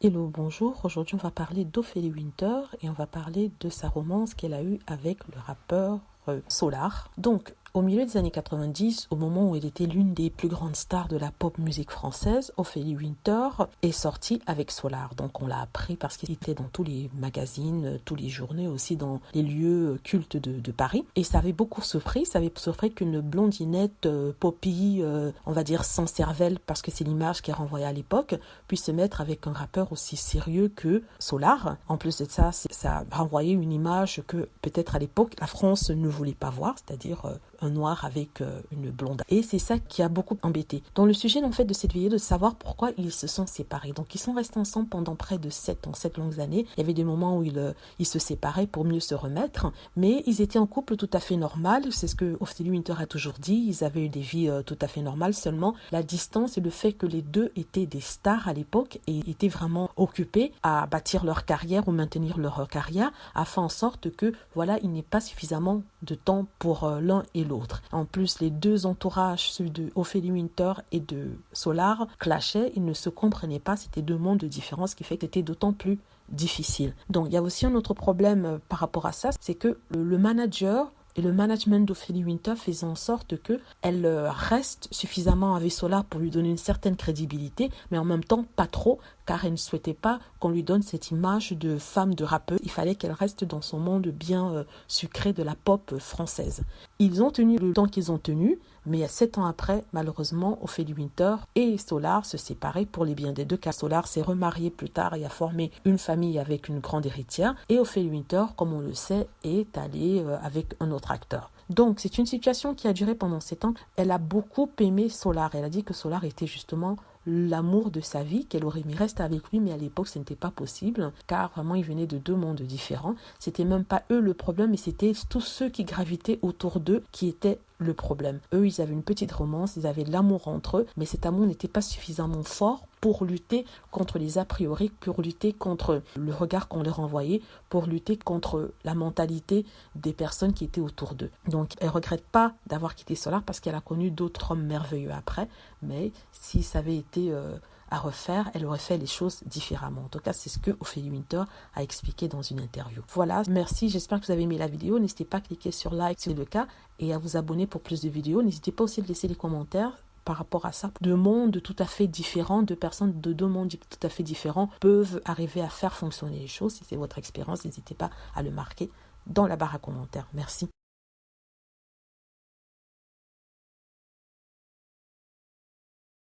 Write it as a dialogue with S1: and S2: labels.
S1: Hello, bonjour. Aujourd'hui, on va parler d'Ophélie Winter et on va parler de sa romance qu'elle a eue avec le rappeur Solar. Donc, au milieu des années 90, au moment où elle était l'une des plus grandes stars de la pop musique française, Ophélie Winter est sortie avec Solar. Donc on l'a appris parce qu'il était dans tous les magazines, tous les journaux, aussi dans les lieux cultes de Paris. Et ça avait beaucoup surpris. Ça avait surpris qu'une blondinette poppy, on va dire sans cervelle, parce que c'est l'image qui est renvoyée à l'époque, puisse se mettre avec un rappeur aussi sérieux que Solar. En plus de ça, ça renvoyait une image que peut-être à l'époque la France ne voulait pas voir, c'est-à-dire un noir avec une blonde. Et c'est ça qui a beaucoup embêté. Dans le sujet en fait de cette vidéo, de savoir pourquoi ils se sont séparés. Donc ils sont restés ensemble pendant près de 7 ans, 7 longues années. Il y avait des moments où ils se séparaient pour mieux se remettre, mais ils étaient en couple tout à fait normal. C'est ce que Ophélie Winter a toujours dit. Ils avaient eu des vies tout à fait normales. Seulement la distance et le fait que les deux étaient des stars à l'époque et étaient vraiment occupés à bâtir leur carrière ou maintenir leur carrière, a fait en sorte que voilà, il n'est pas suffisamment de temps pour l'un et l'autre. En plus, les deux entourages, celui de Ophélie Winter et de Solar, clashaient, ils ne se comprenaient pas, c'était deux mondes différents, ce qui fait que c'était d'autant plus difficile. Donc il y a aussi un autre problème par rapport à ça, c'est que le manager et le management d'Ophélie Winter faisait en sorte qu'elle reste suffisamment avec Solar pour lui donner une certaine crédibilité, mais en même temps pas trop, car elle ne souhaitait pas qu'on lui donne cette image de femme de rappeuse. Il fallait qu'elle reste dans son monde bien sucré de la pop française. Ils ont tenu le temps qu'ils ont tenu, mais 7 ans après, malheureusement, Ophélie Winter et Solar se séparaient pour les biens des deux, car Solar s'est remarié plus tard et a formé une famille avec une grande héritière, et Ophélie Winter, comme on le sait, est allée avec un autre acteur. Donc, c'est une situation qui a duré pendant 7 ans. Elle a beaucoup aimé Solar. Elle a dit que Solar était justement l'amour de sa vie, qu'elle aurait aimé rester avec lui, mais à l'époque, ce n'était pas possible, car vraiment, ils venaient de deux mondes différents. C'était même pas eux le problème, mais c'était tous ceux qui gravitaient autour d'eux qui étaient le problème. Eux, ils avaient une petite romance, ils avaient de l'amour entre eux, mais cet amour n'était pas suffisamment fort pour lutter contre les a priori, pour lutter contre le regard qu'on leur envoyait, pour lutter contre la mentalité des personnes qui étaient autour d'eux. Donc, elle regrette pas d'avoir quitté Solar parce qu'elle a connu d'autres hommes merveilleux après, mais si ça avait été à refaire, elle aurait fait les choses différemment. En tout cas, c'est ce que Ophélie Winter a expliqué dans une interview. Voilà, merci, j'espère que vous avez aimé la vidéo. N'hésitez pas à cliquer sur like si c'est le cas et à vous abonner pour plus de vidéos. N'hésitez pas aussi à laisser les commentaires par rapport à ça. Deux mondes tout à fait différents, deux personnes de deux mondes tout à fait différents peuvent arriver à faire fonctionner les choses. Si c'est votre expérience, n'hésitez pas à le marquer dans la barre à commentaires. Merci.